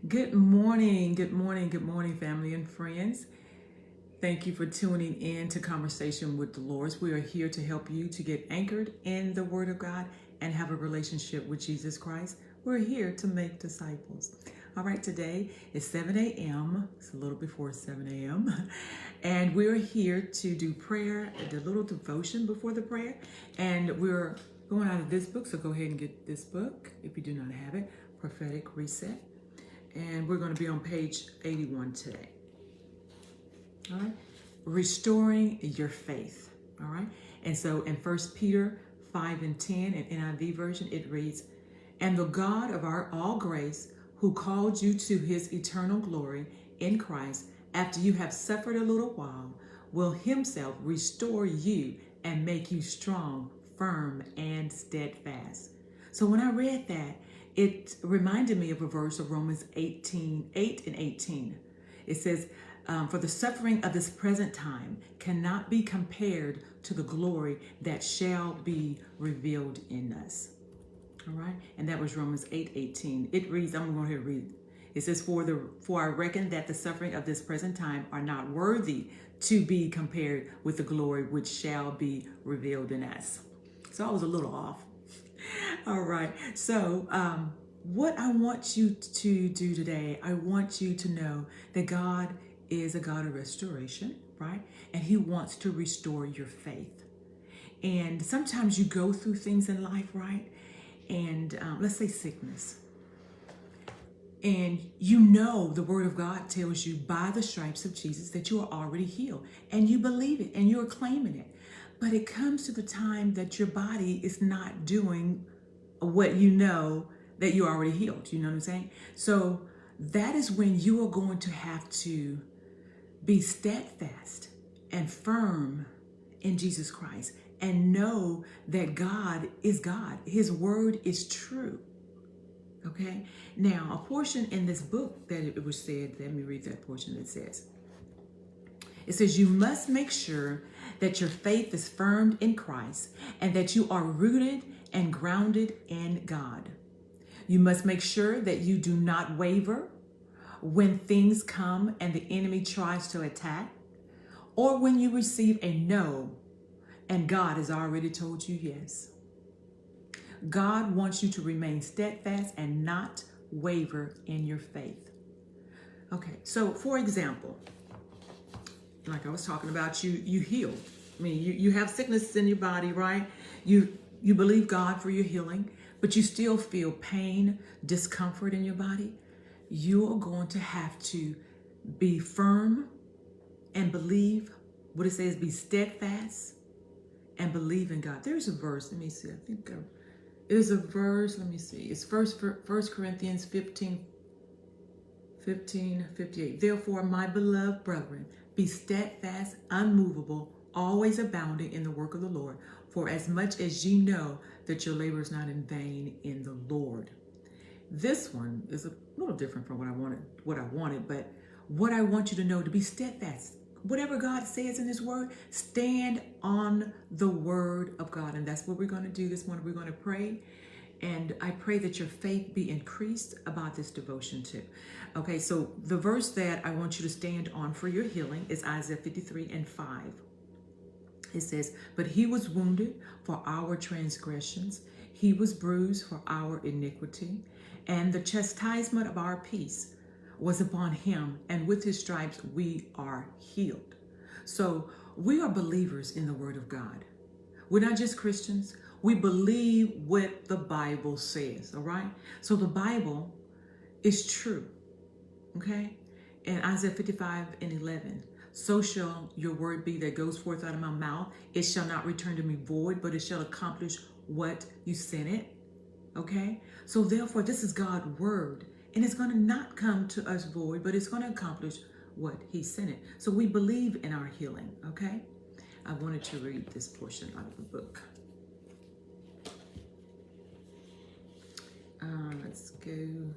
Good morning, good morning, good morning, family and friends. Thank you for tuning in to Conversation with the Lord. We are here to help you to get anchored in the Word of God and have a relationship with Jesus Christ. We're here to make disciples. All right, today is 7 a.m. It's a little before 7 a.m. And we're here to do prayer, a little devotion before the prayer. And we're going out of this book, so go ahead and get this book if you do not have it, Prophetic Reset. And we're going to be on page 81 today. All right. Restoring your faith. All right. And so in 1 Peter 5 and 10 in NIV version, it reads, "And the God of our all grace, who called you to his eternal glory in Christ, after you have suffered a little while, will himself restore you and make you strong, firm, and steadfast." So when I read that, it reminded me of a verse of Romans 8 and 18. It says, "For the suffering of this present time cannot be compared to the glory that shall be revealed in us." All right. And that was Romans 8:18. It reads, I'm going to read it. It says, For I reckon that the suffering of this present time are not worthy to be compared with the glory which shall be revealed in us. So I was a little off. All right. So what I want you to do today, I want you to know that God is a God of restoration, right? And he wants to restore your faith. And sometimes you go through things in life, right? And let's say sickness. And you know the word of God tells you by the stripes of Jesus that you are already healed. And you believe it and you're claiming it. But it comes to the time that your body is not doing what you know that you're already healed. You know what I'm saying? So that is when you are going to have to be steadfast and firm in Jesus Christ and know that God is God. His word is true. Okay? Now, a portion in this book that it was said, let me read that portion that says, it says, "You must make sure that your faith is firm in Christ and that you are rooted and grounded in God. You must make sure that you do not waver when things come and the enemy tries to attack, or when you receive a no and God has already told you yes. God wants you to remain steadfast and not waver in your faith." Okay, so for example, like I was talking about, you heal. I mean, you have sickness in your body, right? You believe God for your healing, but you still feel pain, discomfort in your body. You are going to have to be firm and believe. What it says, be steadfast and believe in God. There's a verse, let me see. I think there's a verse, let me see. It's First Corinthians 15:58. "Therefore, my beloved brethren, be steadfast, unmovable, always abounding in the work of the Lord, for as much as ye know that your labor is not in vain in the Lord." This one is a little different from what I wanted, but what I want you to know, to be steadfast. Whatever God says in his word, stand on the word of God. And that's what we're going to do this morning. We're going to pray. And I pray that your faith be increased about this devotion too. Okay, so the verse that I want you to stand on for your healing is Isaiah 53:5. It says, "But he was wounded for our transgressions. He was bruised for our iniquity. And the chastisement of our peace was upon him. And with his stripes we are healed." So we are believers in the word of God. We're not just Christians. We believe what the Bible says, all right? So the Bible is true, okay? And Isaiah 55:11, "So shall your word be that goes forth out of my mouth. It shall not return to me void, but it shall accomplish what you sent it." Okay? So therefore, this is God's word. And it's going to not come to us void, but it's going to accomplish what he sent it. So we believe in our healing, okay? I wanted to read this portion out of the book. Let's go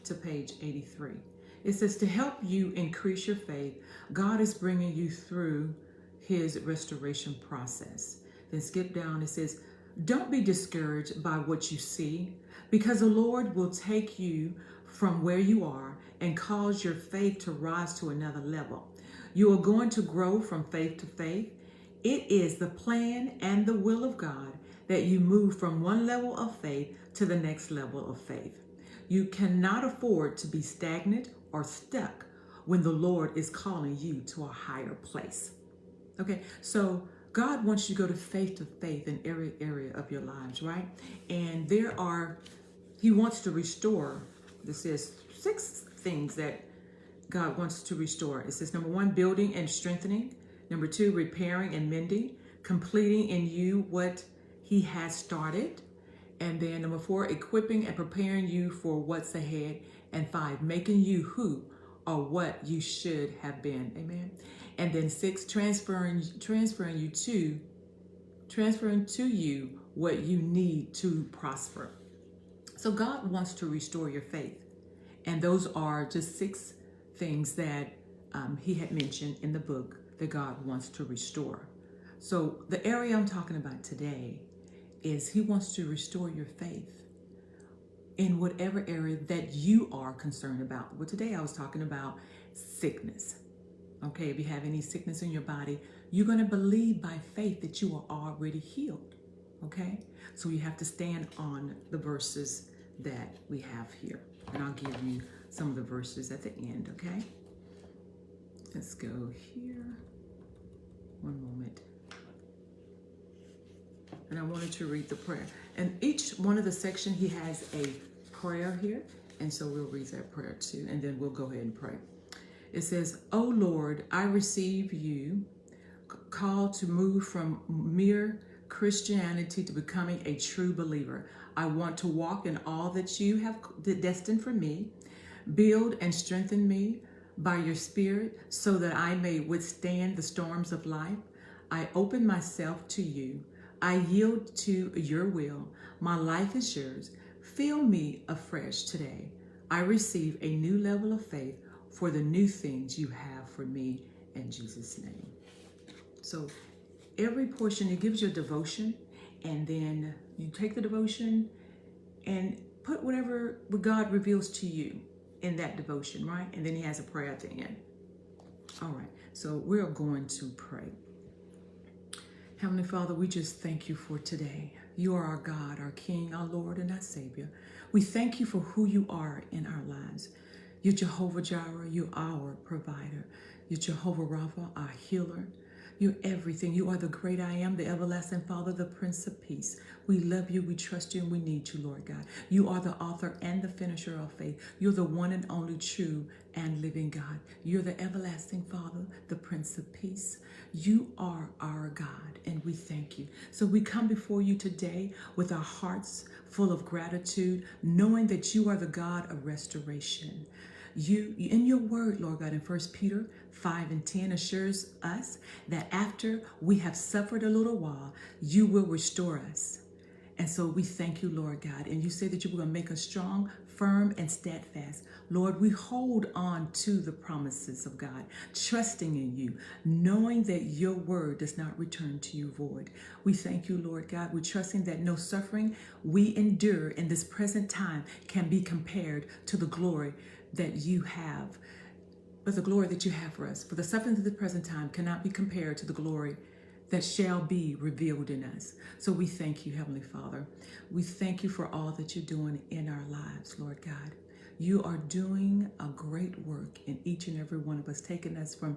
to page 83. It says, "To help you increase your faith, God is bringing you through his restoration process." Then skip down. It says, "Don't be discouraged by what you see, because the Lord will take you from where you are and cause your faith to rise to another level. You are going to grow from faith to faith. It is the plan and the will of God that you move from one level of faith to the next level of faith. You cannot afford to be stagnant or stuck when the Lord is calling you to a higher place. Okay, so God wants you to go to faith in every area of your lives, right? And He wants to restore. This is 6 things that God wants to restore. It says, number 1, building and strengthening. Number 2, repairing and mending, completing in you what He has started. And then number 4, equipping and preparing you for what's ahead. And 5, making you who or what you should have been. Amen. And then 6, transferring to you what you need to prosper. So God wants to restore your faith. And those are just 6 things that He had mentioned in the book that God wants to restore. So the area I'm talking about today is He wants to restore your faith in whatever area that you are concerned about. Well, today I was talking about sickness. Okay, if you have any sickness in your body, you're going to believe by faith that you are already healed. Okay, so you have to stand on the verses that we have here. And I'll give you some of the verses at the end, okay? Let's go here. One moment. And I wanted to read the prayer. And each one of the section, he has a prayer here. And so we'll read that prayer too. And then we'll go ahead and pray. It says, "O Lord, I receive you, called to move from mere Christianity to becoming a true believer. I want to walk in all that you have destined for me. Build and strengthen me by your Spirit so that I may withstand the storms of life. I open myself to you. I yield to your will. My life is yours. Fill me afresh today. I receive a new level of faith for the new things you have for me in Jesus' name." So every portion, it gives you a devotion, and then you take the devotion and put whatever God reveals to you in that devotion, right? And then he has a prayer at the end. All right, so we're going to pray. Heavenly Father, we just thank you for today. You are our God, our King, our Lord, and our Savior. We thank you for who you are in our lives. You're Jehovah Jireh, you're our provider. You're Jehovah Rapha, our healer. You're everything. You are the great I am, the everlasting Father, the Prince of Peace. We love you, we trust you, and we need you, Lord God. You are the author and the finisher of faith. You're the one and only true and living God. You're the everlasting Father, the Prince of Peace. You are our God, and we thank you. So we come before you today with our hearts full of gratitude, knowing that you are the God of restoration. You, in your word, Lord God, in 1 Peter 5:10 assures us that after we have suffered a little while, you will restore us. And so we thank you, Lord God. And you say that you were going to make us strong, firm, and steadfast. Lord, we hold on to the promises of God, trusting in you, knowing that your word does not return to you void. We thank you, Lord God. We're trusting that no suffering we endure in this present time can be compared to the glory that you have, but the glory that you have for us. For the suffering of the present time cannot be compared to the glory that shall be revealed in us. So we thank you, Heavenly Father. We thank you for all that you're doing in our lives, Lord God. You are doing a great work in each and every one of us, taking us from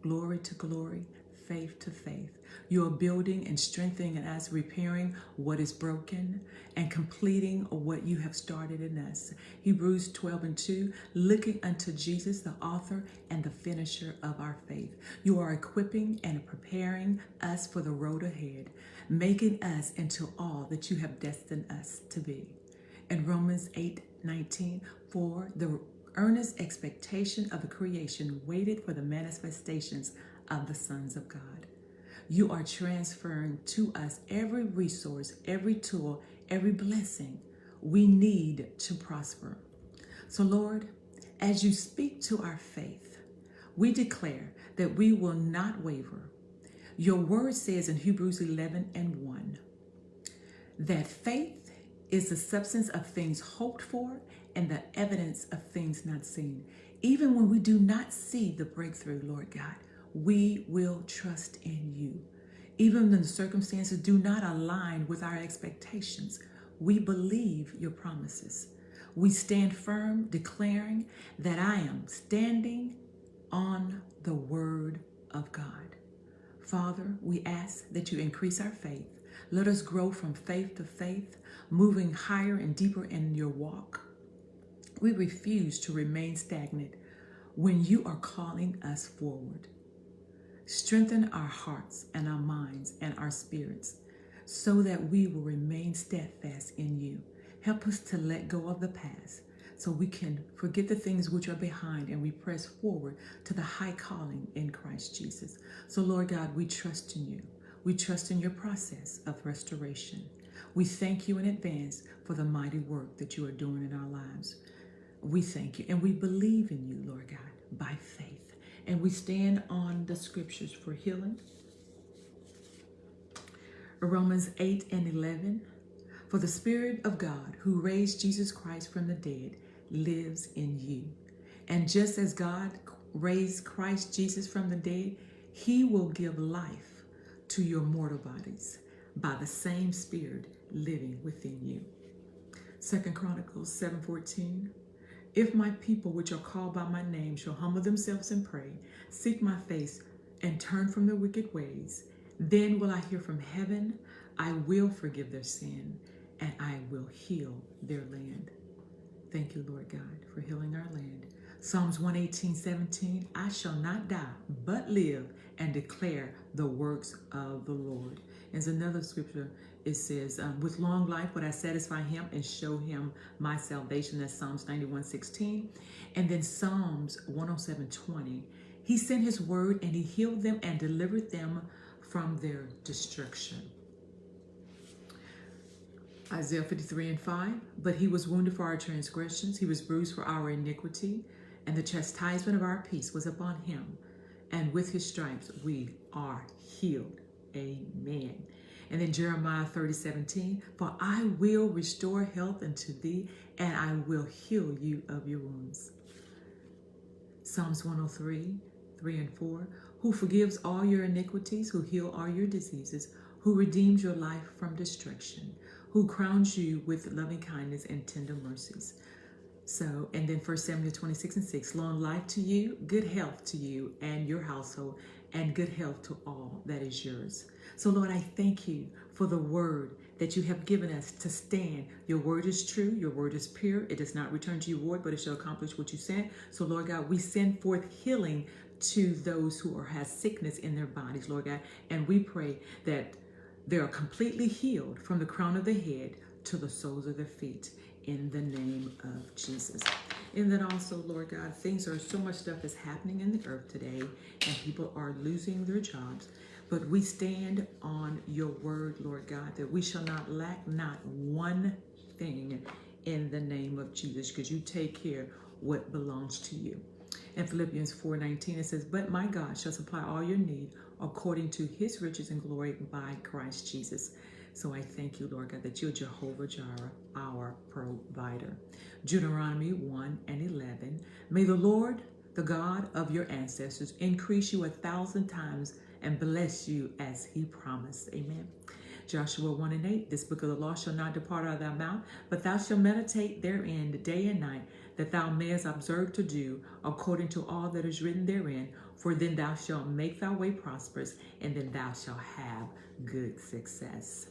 glory to glory, faith to faith. You are building and strengthening us, repairing what is broken and completing what you have started in us. Hebrews 12:2, looking unto Jesus, the author and the finisher of our faith. You are equipping and preparing us for the road ahead, making us into all that you have destined us to be. In Romans 8:19, for the earnest expectation of the creation waited for the manifestations of the sons of God. You are transferring to us every resource, every tool, every blessing we need to prosper. So Lord, as you speak to our faith, we declare that we will not waver. Your word says in Hebrews 11:1 that faith is the substance of things hoped for and the evidence of things not seen. Even when we do not see the breakthrough, Lord God, we will trust in you. Even when the circumstances do not align with our expectations, we believe your promises. We stand firm, declaring that I am standing on the word of God. Father, we ask that you increase our faith. Let us grow from faith to faith, moving higher and deeper in your walk. We refuse to remain stagnant when you are calling us forward. Strengthen our hearts and our minds and our spirits so that we will remain steadfast in you. Help us to let go of the past so we can forget the things which are behind and we press forward to the high calling in Christ Jesus. So, Lord God, we trust in you. We trust in your process of restoration. We thank you in advance for the mighty work that you are doing in our lives. We thank you and we believe in you, Lord God, by faith. And we stand on the scriptures for healing. Romans 8 and 11. For the Spirit of God who raised Jesus Christ from the dead lives in you. And just as God raised Christ Jesus from the dead, he will give life to your mortal bodies by the same Spirit living within you. 2 Chronicles 7:14. If my people which are called by my name shall humble themselves and pray, seek my face, and turn from their wicked ways, then will I hear from heaven, I will forgive their sin, and I will heal their land. Thank you, Lord God, for healing our land. Psalms 118:17, I shall not die, but live and declare the works of the Lord. There's another scripture. It says, with long life would I satisfy him and show him my salvation. That's Psalms 91:16. And then Psalms 107:20. He sent his word and he healed them and delivered them from their destruction. Isaiah 53:5. But he was wounded for our transgressions. He was bruised for our iniquity. And the chastisement of our peace was upon him. And with his stripes we are healed. Amen. And then Jeremiah 30:17, for I will restore health unto thee, and I will heal you of your wounds. Psalms 103:3 and 4, who forgives all your iniquities, who heals all your diseases, who redeems your life from destruction, who crowns you with loving kindness and tender mercies. So, and then 1 Samuel 26:6, long life to you, good health to you and your household, and good health to all that is yours. So, Lord, I thank you for the word that you have given us to stand. Your word is true. Your word is pure. It does not return to you void, but it shall accomplish what you sent. So, Lord God, we send forth healing to those who have sickness in their bodies, Lord God. And we pray that they are completely healed from the crown of the head to the soles of their feet in the name of Jesus. And then also, Lord God, so much stuff is happening in the earth today and people are losing their jobs. But we stand on your word, Lord God, that we shall not lack not one thing in the name of Jesus, because you take care what belongs to you. In Philippians 4:19, it says, but my God shall supply all your need according to his riches and glory by Christ Jesus. So I thank you, Lord God, that you're Jehovah Jireh, our provider. Deuteronomy 1 and 11, may the Lord, the God of your ancestors, increase you 1,000 times and bless you as he promised. Amen. Joshua 1 and 8, this book of the law shall not depart out of thy mouth, but thou shalt meditate therein day and night, that thou mayest observe to do according to all that is written therein. For then thou shalt make thy way prosperous, and then thou shalt have good success.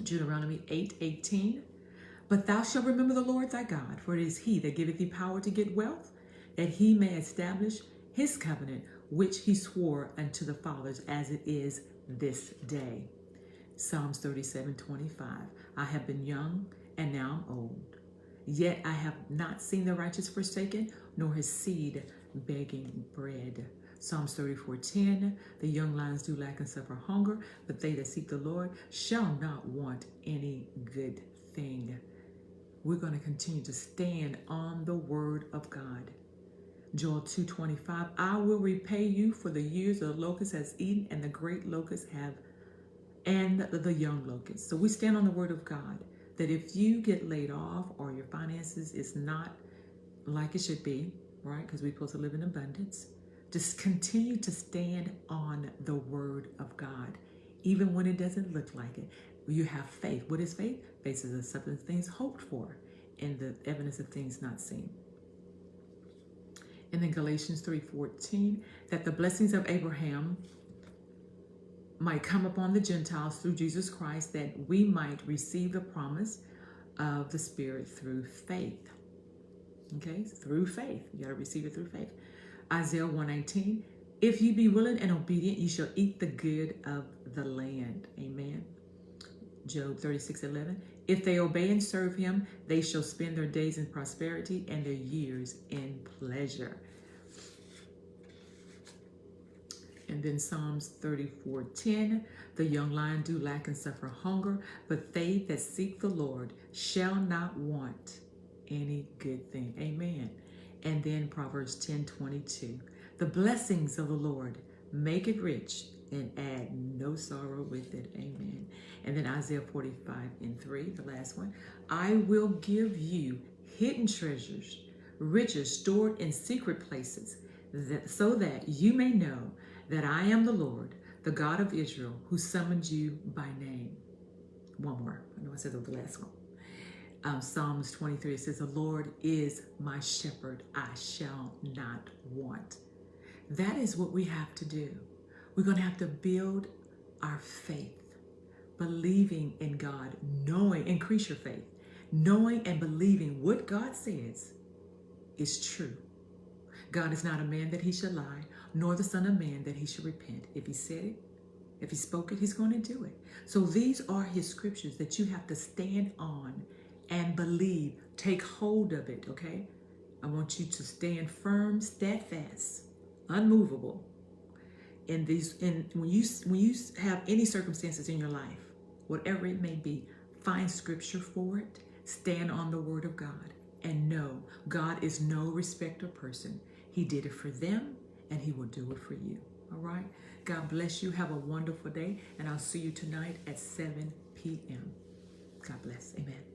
Deuteronomy 8:18, but thou shalt remember the Lord thy God, for it is he that giveth thee power to get wealth, that he may establish his covenant, which he swore unto the fathers, as it is this day. Psalms 37:25, I have been young, and now I'm old. Yet I have not seen the righteous forsaken, nor his seed begging bread. Psalms 34:10, the young lions do lack and suffer hunger, but they that seek the Lord shall not want any good thing. We're going to continue to stand on the word of God. Joel 2:25, I will repay you for the years the locust has eaten, and the great locust have, and the young locust. So we stand on the word of God, that if you get laid off or your finances is not like it should be, right? Because we're supposed to live in abundance. Just continue to stand on the word of God, even when it doesn't look like it. You have faith. What is faith? Faith is the substance of things hoped for and the evidence of things not seen. And then Galatians 3:14, that the blessings of Abraham might come upon the Gentiles through Jesus Christ, that we might receive the promise of the Spirit through faith. Okay, through faith. You got to receive it through faith. Isaiah 1:19, if you be willing and obedient, you shall eat the good of the land. Amen. Job 36:11, if they obey and serve him, they shall spend their days in prosperity and their years in pleasure. And then Psalms 34:10, the young lion do lack and suffer hunger, but they that seek the Lord shall not want any good thing. Amen. And then Proverbs 10:22, the blessings of the Lord make it rich and add no sorrow with it. Amen. And then Isaiah 45:3, the last one, I will give you hidden treasures, riches stored in secret places, so that you may know that I am the Lord, the God of Israel, who summoned you by name. One more. I know I said that was the last one. Psalms 23, it says, the Lord is my shepherd, I shall not want. That is what we have to do. We're going to have to build our faith, believing in God, knowing, increase your faith, knowing and believing what God says is true. God is not a man that he should lie, nor the son of man that he should repent. If he said it, if he spoke it, he's going to do it. So these are his scriptures that you have to stand on and believe. Take hold of it, okay? I want you to stand firm, steadfast, unmovable. When you have any circumstances in your life, whatever it may be, find scripture for it, stand on the word of God, and know God is no respecter of person. He did it for them, and he will do it for you. All right? God bless you. Have a wonderful day, and I'll see you tonight at 7 p.m. God bless. Amen.